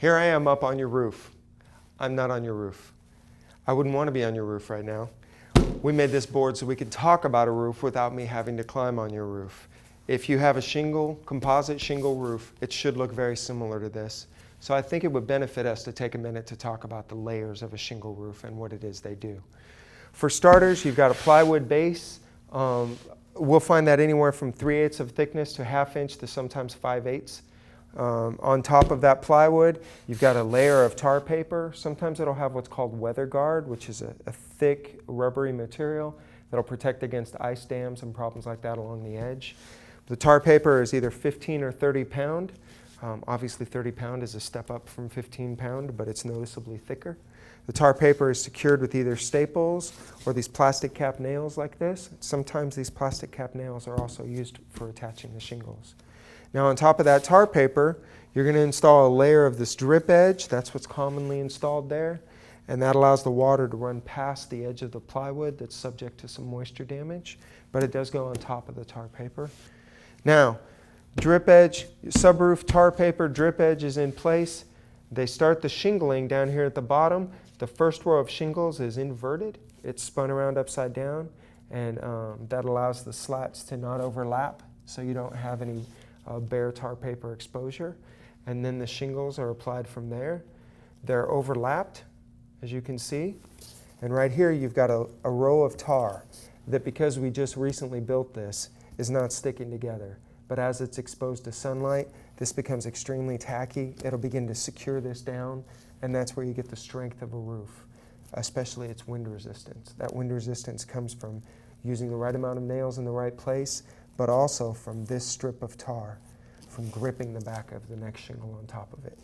Here I am up on your roof. I'm not on your roof. I wouldn't want to be on your roof right now. We made this board so we could talk about a roof without me having to climb on your roof. If you have a shingle, composite shingle roof, it should look very similar to this. So I think it would benefit us to take a minute to talk about the layers of a shingle roof and what it is they do. For starters, you've got a plywood base. We'll find that anywhere from 3/8 of thickness to 1/2 inch to sometimes 5/8. On top of that plywood, you've got a layer of tar paper. Sometimes it'll have what's called weather guard, which is a thick, rubbery material that'll protect against ice dams and problems like that along the edge. The tar paper is either 15 or 30 pound. Obviously 30 pound is a step up from 15 pound, but it's noticeably thicker. The tar paper is secured with either staples or these plastic cap nails like this. Sometimes these plastic cap nails are also used for attaching the shingles. Now on top of that tar paper, you're going to install a layer of this drip edge. That's what's commonly installed there. And that allows the water to run past the edge of the plywood that's subject to some moisture damage. But it does go on top of the tar paper. Now, drip edge, subroof tar paper, drip edge is in place. They start the shingling down here at the bottom. The first row of shingles is inverted. It's spun around upside down. And that allows the slats to not overlap so you don't have any bare tar paper exposure. And then the shingles are applied from there. They're overlapped, as you can see. And right here you've got a row of tar that, because we just recently built this, is not sticking together. But as it's exposed to sunlight, this becomes extremely tacky. It'll begin to secure this down, and that's where you get the strength of a roof, especially its wind resistance. That wind resistance comes from using the right amount of nails in the right place, but also from this strip of tar, from gripping the back of the next shingle on top of it.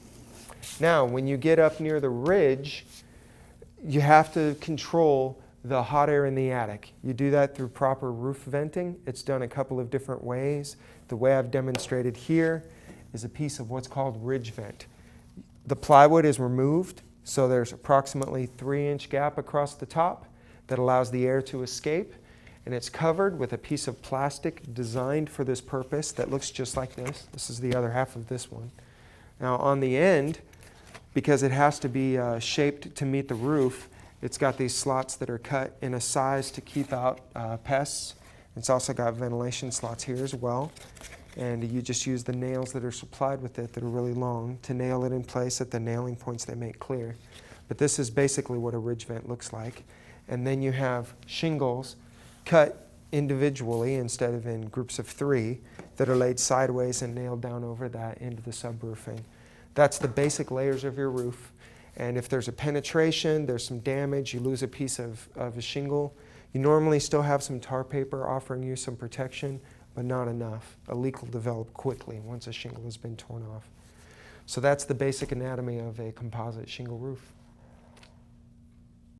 Now, when you get up near the ridge, you have to control the hot air in the attic. You do that through proper roof venting. It's done a couple of different ways. The way I've demonstrated here is a piece of what's called ridge vent. The plywood is removed, so there's approximately 3-inch gap across the top that allows the air to escape. And it's covered with a piece of plastic designed for this purpose that looks just like this. This is the other half of this one. Now on the end, because it has to be shaped to meet the roof, it's got these slots that are cut in a size to keep out pests. It's also got ventilation slots here as well. And you just use the nails that are supplied with it that are really long to nail it in place at the nailing points they make clear. But this is basically what a ridge vent looks like. And then you have shingles cut individually instead of in groups of 3 that are laid sideways and nailed down over that into the subroofing. That's the basic layers of your roof. And if there's a penetration, there's some damage, you lose a piece of a shingle, you normally still have some tar paper offering you some protection, but not enough. A leak will develop quickly once a shingle has been torn off. So that's the basic anatomy of a composite shingle roof.